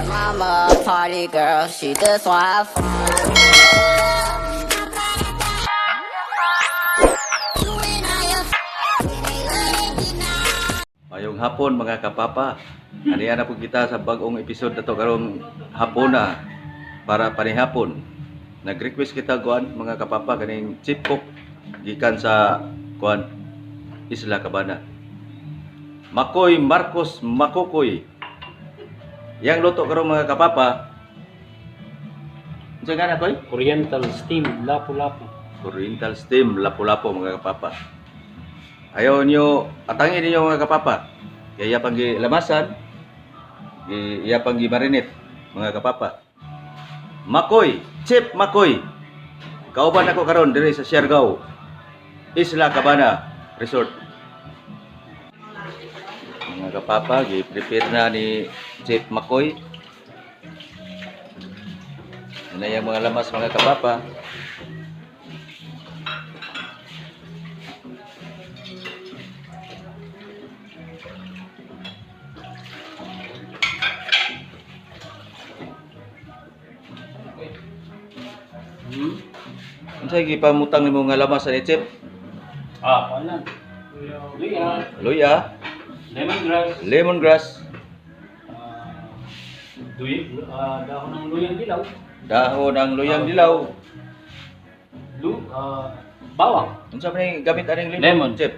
mama a party girl, she just want have fun. Mayong hapon mga kapapa. Aniya na po kita sa bagong episode na to karong hapon na para panihapon. Nag-request kita kuan mga kapapa kaning chip cook gikan sa kuan Isla Cabana. Makoy Marcos Makokoy. Yang luto karong mga kapapa. Unsa nga koy? Oriental steam lapu-lapu. Oriental steam lapu-lapu mga kapapa. Ayaw nyo, atangin ninyo mga kapapa. Kaya pang lamasan, iya pang marinate mga kapapa. Makoy, Chip Makoy. Kauban ako karon diri sa Siargao, Isla Cabana Resort. Mga kapapa, gi-prepare na ni Chip Makoy. Yan na yung mga lamas mga kapapa. Unsa gipamutang nimo nga lamas ani Chip? Wala. Luya. Luya, Lemongrass. lemongrass, Dahon ng luyang dilaw. dahon ng luyang dilaw. Bawang. Unsa man yung gamit aning Lemon. Chip?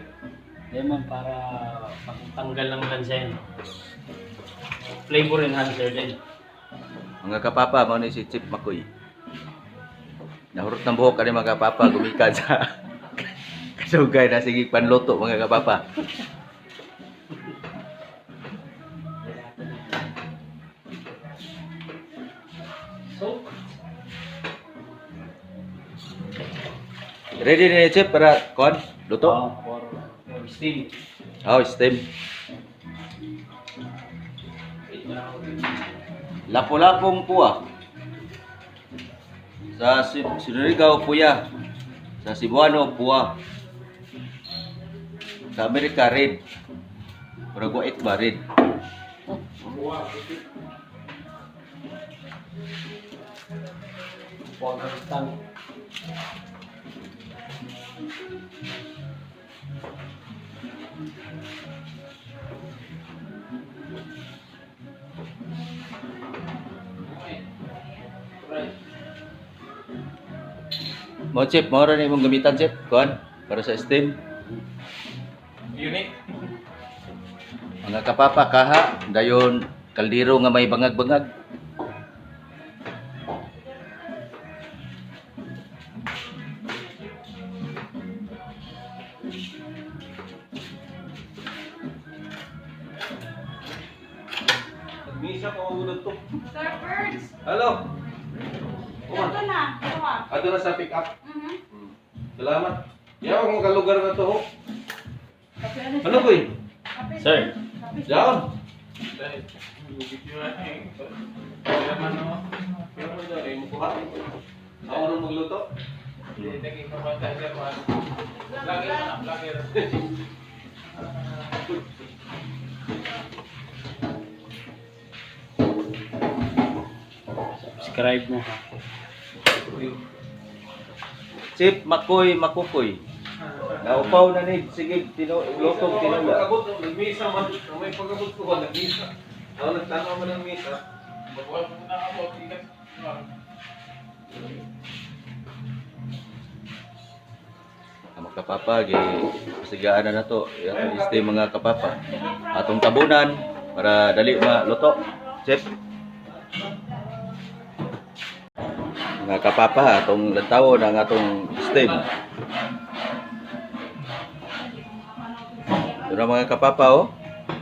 Lemon para pagtanggal ng lansen. Flavor enhancer din. Mga kapapa, mao ni si Chip Makoy. Nahurot ng buhok kani mga kapapa gumikan sa kasugay na sige panluto mga kapapa. So, Ready ni Chip para kon luto? for steam. Oh, steam. Lapu-lapong puwa. Sa Surigao puya. Sa Cebuano puwa. Sa Amerika red. Pero guait ba red? Pagkakitang. Mo Chip, mo rin imong gamitan Chip, kuan para sa steam. Unique. Mga kapapa kaha dayon kaldero nga may bangag-bangag. Misa ko ulod to. Sir Birds, Hello. ito na. Ito ah. Ato na sa pick up. Mhm. Salamat. Yaw mo kalugar na to. Ho. Kape Ano ko eh? Kape. Sir. Kape. Yaw. Ako nang magluto. Subscribe mo ha. Chip Makoy Makukoy. Naupaw na ni sige lutong tinula. Pag-abot, nagmisa man. May pag-abot ko ba, nagmisa. Ako nagtanaw man ng misa. Mga kapapa gi pasigaan na to. Yan este mga kapapa. Atong tabunan para dali maluto. Chip. Mga kapapa atong lantawon ang atong steam. Ito mga kapapa oh.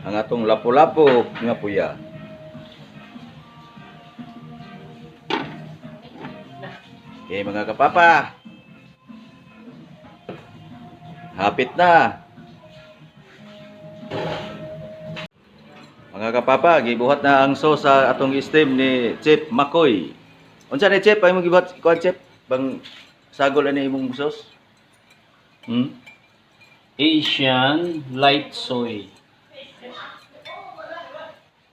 Ang atong lapu-lapu nga puya. Okay mga kapapa. Hapit na. Mga kapapa, gibuhat na ang sauce sa atong steam ni Chip Makoy. Unsa ni Chip ay mong gibuhat kuan Chip? Bang sagol ani imong sauce? Asian light soy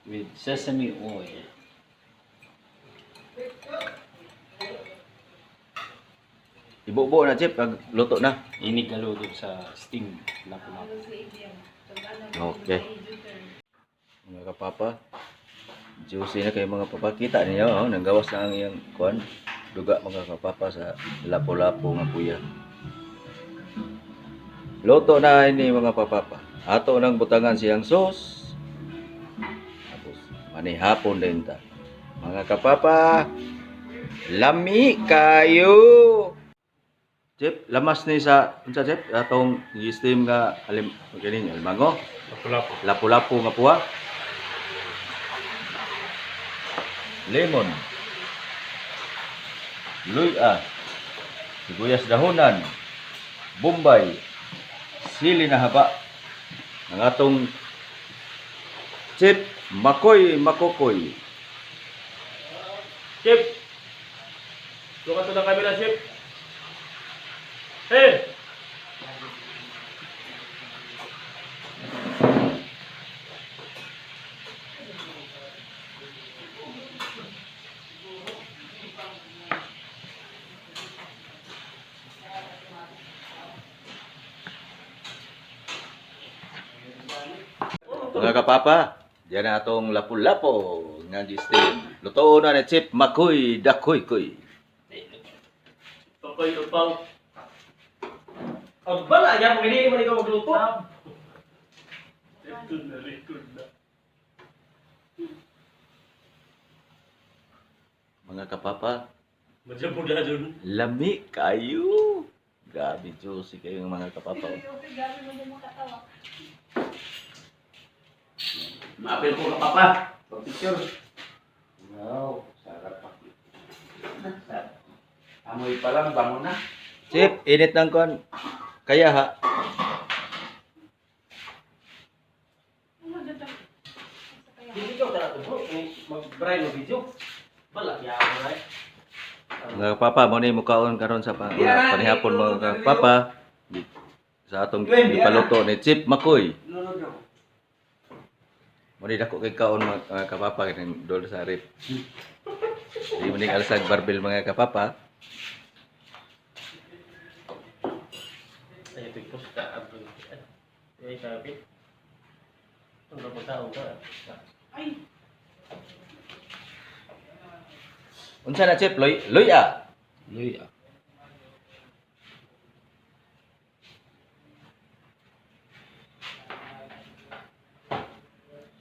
with sesame oil. Ibubo na chip, luto na. Ini galuto sa steam. Lapu-lapu. Okay. Mga kapapa, juicy na kayo mga papa. Kita niyo, oh, nanggawas na ang iyang kuan. Duga mga kapapa sa lapo-lapo nga puya. Luto na ini mga papapa. Ato nang butangan siyang sauce. Tapos manihapon din ta. Mga kapapa, lami kayo. Chip, lamas ni sa unsa chip? Atong i-steam nga kining alimango. Lapu-lapu. Lapu-lapu nga puwa. Lemon. Luya. Sibuyas dahonan. Bombay. Sili na haba. Ang atong chip makoy makokoy. Chip! Luka to ng camera, Chip! Hey! Mga kapapa, diyan na atong lapu-lapo nga steam. Luto na ni chip makoy dakoy koy. Pakoy upaw. Ang bala, yan mo hindi mo ikaw magluto. Record na. Mga kapapa, Madya mo na dun. lami kayo. Grabe juicy kayo mga kapapa. Maapil ko ka, Papa. Pag-picture. Wow, sarap pa. Amoy pa lang, bango na. Chip, init ng kon. Kaya ha. Hindi ka talaga bro, mag-try mo video. Bala, kaya ako na Mga kapapa, mo ni mukaon karon sa panihapon mga kapapa. Sa atong ipaluto ni chip makoy. Mo ni dako kay kaon mga kapapa kining dol sa rip. Di mo ning alasag barbel mga kapapa. Ay, ito yung pusta. Ay, sabi. Ito na tao ka. Unsa na chip luya. Luya.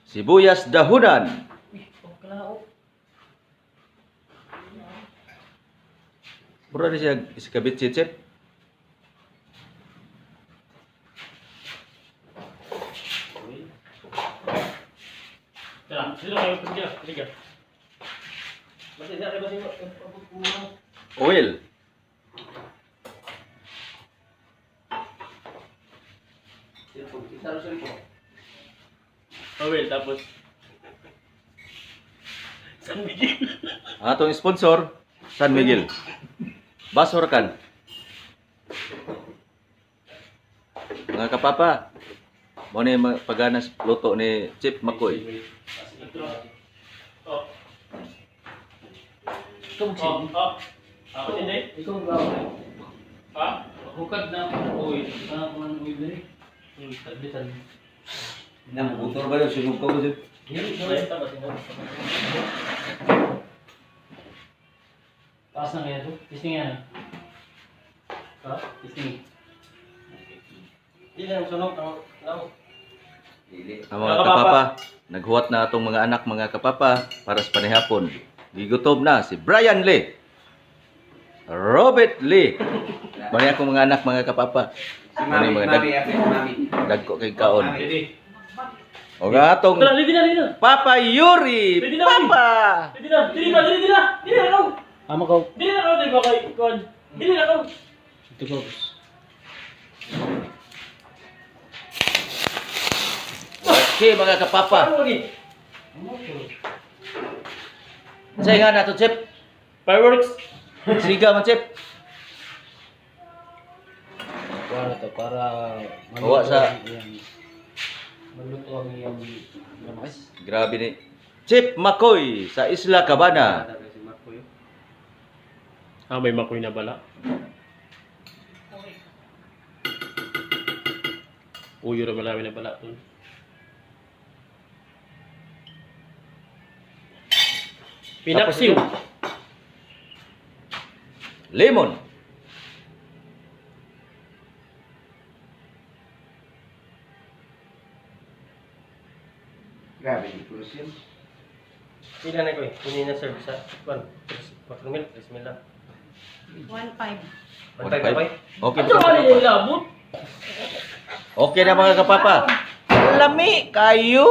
Sibuyas dahunan. Mura na siya iskabit si chip. Tara, sino kayo pagkira? Sige. Masih na kayo masih Oil. Awel, tapos San Miguel. Atong sponsor, San Miguel. Basorkan. Mga kapapa, mo ni paganas luto ni Chip Makoy. Oh. Ikaw Oh, oh. Ako hindi. Ikaw gawin. Ha? Hukad na ako. Uy, saan ako man uwi dali? Taglitan. Nang motor ba daw sunog ka ba dyan? Hindi, Ay, sorry. tama, tama. Taas na kaya ito? Testing yan. Ha? Testing. Hindi na sunog. Tama. Dili. Ang mga kapapa, naghuwat na atong mga anak mga kapapa para sa panihapon. Gigutom na si Brian Lee. Robert Lee. Mani akong mga anak mga kapapa. Si Mami, Mga Mami, Mami, Mami. Dagko kay kaon. Ready? O nga atong Tara, ready na. Papa Yuri. Pwede na, Papa. Ready na. Dili na. Dili na ako. Ama ko. Dili na ako. Dili ba kay Kon? Dili na ako. Ito ko. Okay mga kapapa. Ano lagi? Say nga na to Chip. Fireworks. Siga man Chip. Para to, para Bawa sa- iyang maluto ang iyang lamas. Grabe ni Chip Makoy sa Isla Cabana. Ah, may makoy na bala. Uyo ra malami na bala tol. Pinaksiw. Lemon. Grabe, di ko yun. Pila na ko eh. Hindi na serve sa 4 mil, 3 mil lang. 1.5. Bantay ka ba? Okay. Ito ba nila labot? Okay na mga kapapa. Lami kayo.